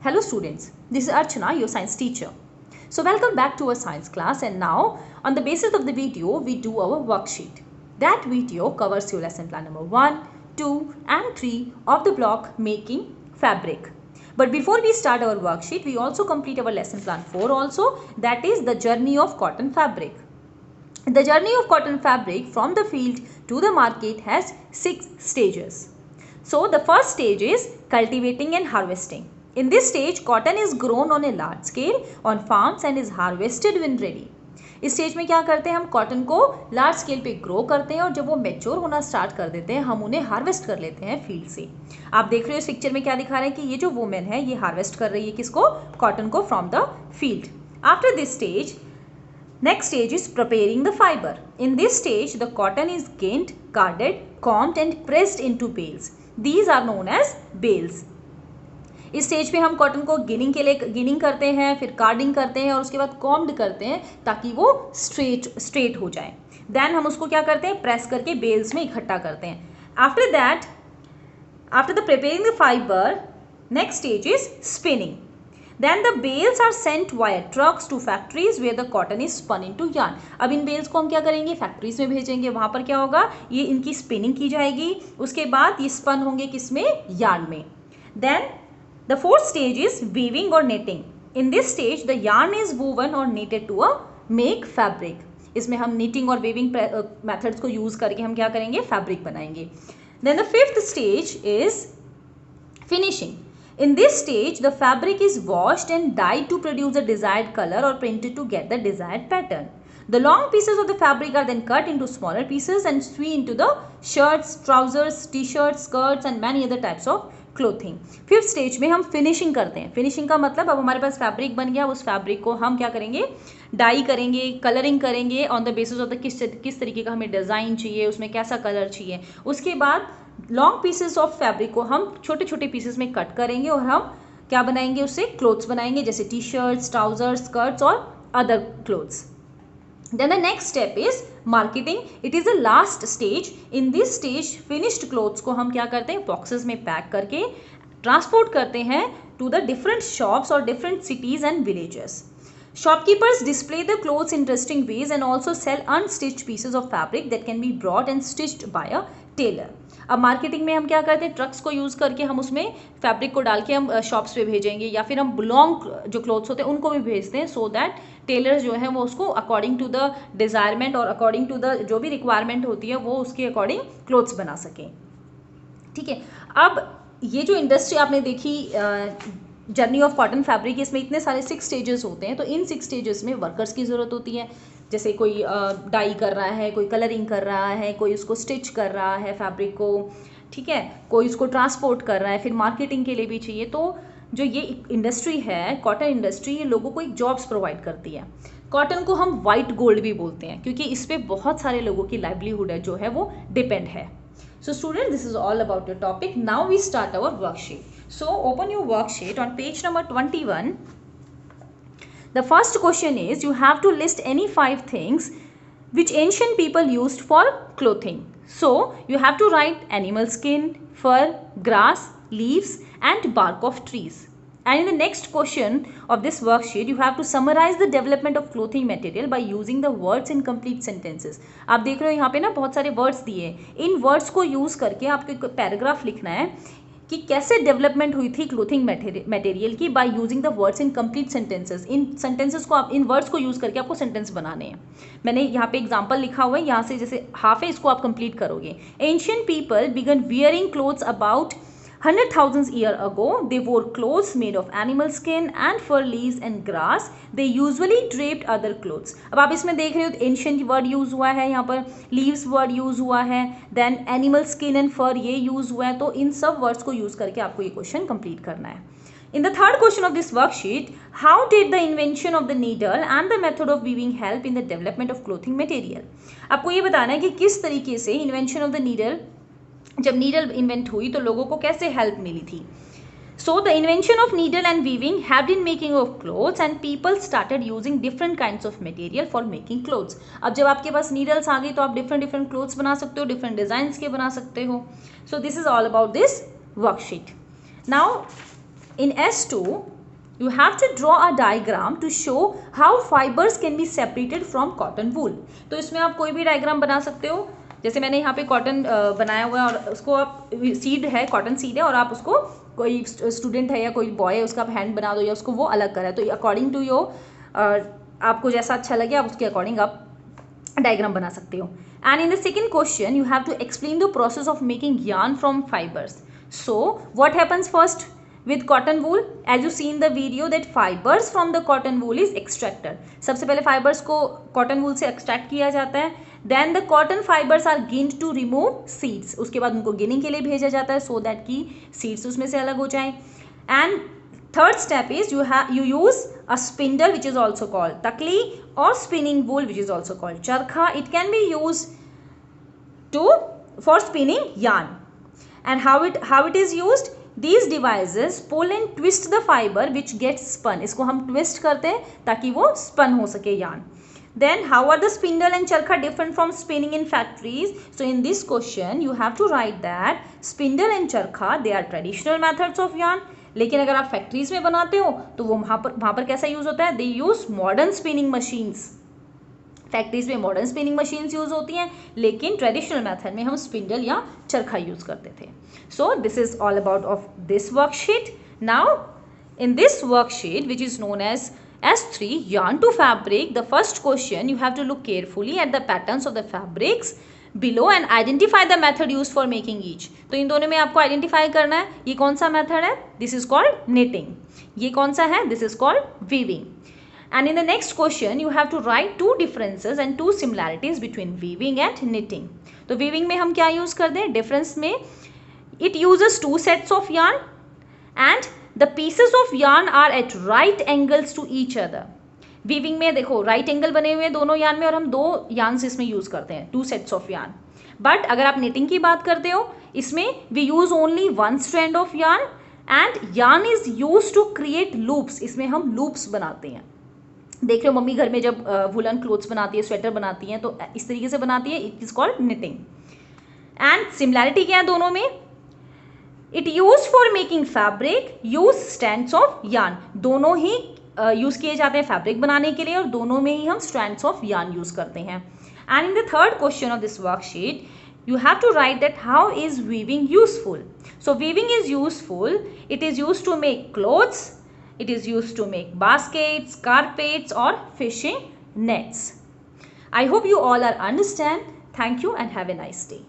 Hello students, this is Archana, your science teacher. So welcome back to our science class, and now on the basis of the video we do our worksheet. That video covers your lesson plan number 1, 2 and 3 of the block making fabric. But before we start our worksheet, we also complete our lesson plan 4 also, that is the journey of cotton fabric. The journey of cotton fabric from the field to the market has 6 stages. So the first stage is cultivating and harvesting. In this stage, cotton is grown on a large scale on farms and is harvested when ready. इस stage में क्या करते हैं, हम cotton को large scale पे grow करते हैं और जब वो मैच्योर होना स्टार्ट कर देते हैं हम उन्हें हार्वेस्ट कर लेते हैं फील्ड से. आप देख रहे हो इस पिक्चर में क्या दिखा रहे हैं कि ये जो वुमेन है ये हार्वेस्ट कर रही है किसको, कॉटन को from the field. After this stage, next stage is preparing the fiber. In this stage, the cotton is gained, carded, combed and pressed into bales. These are known as bales. इस stage पे हम cotton को ginning करते हैं, फिर carding करते हैं और उसके बाद कॉम्ड करते हैं ताकि वो स्ट्रेट हो जाए. देन हम उसको क्या करते हैं, प्रेस करके बेल्स में इकट्ठा करते हैं. After that, after the preparing the fibre, next stage is spinning. Then the bales are sent via trucks to factories where the cotton is spun into yarn. अब इन बेल्स को हम क्या करेंगे, फैक्ट्रीज में भेजेंगे. वहाँ पर क्या होगा, ये इनकी स्पिनिंग की जाएगी, उसके बाद ये स्पन होंगे किसमें, यार्न में. Then the fourth stage is weaving or knitting. In this stage the yarn is woven or knitted to make fabric. इसमें हम knitting और weaving methods को use करके हम क्या करेंगे, fabric बनाएंगे. Then the fifth stage is finishing. In this stage, the fabric is washed and dyed to produce the desired color or printed to get the desired pattern. The long pieces of the fabric are then cut into smaller pieces and sewn into the shirts, trousers, t-shirts, skirts and many other types of clothing. Fifth stage में हम finishing करते हैं. Finishing का मतलब अब हमारे पास fabric बन गया, उस fabric को हम क्या करेंगे, डाई करेंगे, कलरिंग करेंगे on the basis of the किस तरीके का हमें डिज़ाइन चाहिए, उसमें कैसा कलर चाहिए. उसके बाद लॉन्ग पीसेस ऑफ फैब्रिक को हम छोटे छोटे पीसेस में कट करेंगे और हम क्या बनाएंगे, उससे क्लोथ्स बनाएंगे जैसे टी शर्ट्स, ट्राउजर्स, स्कर्ट्स और other clothes. Then the next step is marketing. It is the last stage. In this stage finished clothes को हम क्या करते हैं, बॉक्सेस में पैक करके ट्रांसपोर्ट करते हैं टू द डिफरेंट शॉप्स और different cities and villages. Shopkeepers display the clothes in interesting ways and also sell unstitched pieces of fabric that can be brought and stitched by a tailor. अब marketing में हम क्या करते हैं, trucks को use करके हम उसमें फैब्रिक को डाल के हम शॉप्स पे भेजेंगे या फिर हम लॉन्ग जो क्लोथ्स होते हैं उनको भी भेजते हैं सो दैट टेलर्स जो है वो उसको अकॉर्डिंग टू द डिज़ायरमेंट और अकॉर्डिंग टू द जो भी रिक्वायरमेंट होती है वो उसके अकॉर्डिंग क्लोथ्स बना सकें. ठीक है. अब ये जो इंडस्ट्री आपने देखी जर्नी ऑफ कॉटन फैब्रिक, इसमें इतने सारे 6 स्टेजेस होते हैं. तो इन 6 स्टेजेस में वर्कर्स की ज़रूरत होती है. जैसे कोई डाई कर रहा है, कोई कलरिंग कर रहा है, कोई उसको स्टिच कर रहा है फैब्रिक को, ठीक है, कोई उसको ट्रांसपोर्ट कर रहा है, फिर मार्केटिंग के लिए भी चाहिए. तो जो ये इंडस्ट्री है कॉटन इंडस्ट्री, ये लोगों को एक जॉब्स प्रोवाइड करती है. कॉटन को हम वाइट गोल्ड भी बोलते हैं क्योंकि इस पर बहुत सारे लोगों की लाइवलीहुड है जो है वो डिपेंड है. So students, this is all about your topic. Now we start our worksheet. So open your worksheet on page number 21. The first question is, you have to list any 5 things which ancient people used for clothing. So you have to write animal skin, fur, grass, leaves and bark of trees. And in the next question of this worksheet, you have to summarize the development of clothing material by using the words in complete sentences. आप देख रहे हो यहाँ पे ना बहुत सारे words दिए. इन वर्ड्स को यूज़ करके आपको एक पैराग्राफ लिखना है कि कैसे डेवलपमेंट हुई थी क्लोथिंग मटेरियल की by using the words in complete sentences. In sentences को आप, इन वर्ड्स को यूज़ करके आपको सेंटेंस बनाने हैं. मैंने यहाँ पे एग्जांपल लिखा हुआ है, यहाँ से जैसे हाफ है इसको आप कंप्लीट करोगे. Ancient people began wearing clothes about 100,000 years ago. They wore clothes made of animal skin and fur, leaves and grass. They usually draped other clothes. अब आप इसमें देख रहे हो ancient वर्ड यूज़ हुआ है, यहाँ पर leaves वर्ड यूज़ हुआ है, then animal skin and fur ये यूज़ हुआ है. तो इन सब वर्ड्स को यूज़ करके आपको ये क्वेश्चन कंप्लीट करना है. In the third question of this worksheet, how did the invention of the needle and the method of weaving help in the development of clothing material? आपको ये बताना है कि किस तरीके से invention of the needle, जब नीडल इन्वेंट हुई तो लोगों को कैसे हेल्प मिली थी. So the invention of needle and weaving हैव्ड in making of clothes and people started using different kinds of material for making clothes. अब जब आपके पास नीडल्स आ गई तो आप डिफरेंट क्लोथ्स बना सकते हो, डिफरेंट डिजाइंस के बना सकते हो. सो this is all about this worksheet. Now in S2 You have to draw a diagram to show how fibers can be separated from cotton wool. तो इसमें आप कोई भी डायग्राम बना सकते हो, जैसे मैंने यहाँ पे कॉटन बनाया हुआ है और उसको आप सीड है, कॉटन सीड है और आप उसको कोई स्टूडेंट है या कोई बॉय है उसका आप हैंड बना दो या उसको वो अलग करा है, तो अकॉर्डिंग टू योर आपको जैसा अच्छा लगे आप उसके अकॉर्डिंग आप डायग्राम बना सकते हो. And in the second question you have to explain the process of making yarn from fibers. So what happens first with cotton wool? As you see in the video that fibers from the cotton wool is extracted. सबसे पहले fibers को cotton wool से extract किया जाता है. Then the cotton fibers are ginned to remove seeds. उसके बाद उनको गिनिंग के लिए भेजा जाता है so that कि seeds उसमें से अलग हो जाएं. And third step is you use a spindle which is also called takli or spinning wool which is also called charkha. It can be used for spinning yarn. And how it is used? These devices pull and twist the fiber which gets spun. इसको हम twist करते हैं ताकि वो spun हो सके yarn. Then how are the spindle and charkha different from spinning in factories? So in this question you have to write that spindle and charkha they are traditional methods of yarn. लेकिन अगर आप factories में बनाते हो तो वो वहाँ पर कैसा यूज़ होता है? They use modern spinning machines. Factories में मॉडर्न स्पिनिंग मशीन्स यूज़ होती हैं, लेकिन ट्रेडिशनल मेथड में हम स्पिंडल या चरखा यूज़ करते थे. So this is all about of this worksheet. Now in this worksheet which is known as S3 yarn to fabric, the first question you have to look carefully at the patterns of the fabrics below and identify the method used for making each. तो इन दोनों में आपको identify करना है ये कौन सा method है. This is called knitting. ये कौन सा है? This is called weaving. And in the next question you have to write two differences and two similarities between weaving and knitting. तो weaving में हम क्या यूज़ करते हैं? डिफरेंस में it uses two sets of yarn and the pieces of yarn are at right angles to each other. weaving में देखो right angle बने हुए हैं दोनों yarn में और हम दो yarns इसमें यूज़ करते हैं, two sets of yarn. but अगर आप knitting की बात करते हो इसमें we use only one strand of yarn and yarn is used to create loops. इसमें हम loops बनाते हैं. देख रहे हो मम्मी घर में जब वुलन क्लोथ्स बनाती है, स्वेटर बनाती हैं तो इस तरीके से बनाती है. It is called knitting. And similarity क्या है दोनों में? It use for making fabric use strands of yarn. दोनों ही यूज़ किए जाते हैं फैब्रिक बनाने के लिए और दोनों में ही हम स्ट्रैंड्स ऑफ यार्न यूज़ करते हैं. And in the third question of this worksheet you have to write that how is weaving useful. So weaving is useful. It is used to make clothes. It is used to make baskets, carpets or fishing nets. I hope you all are understand. Thank you and have a nice day.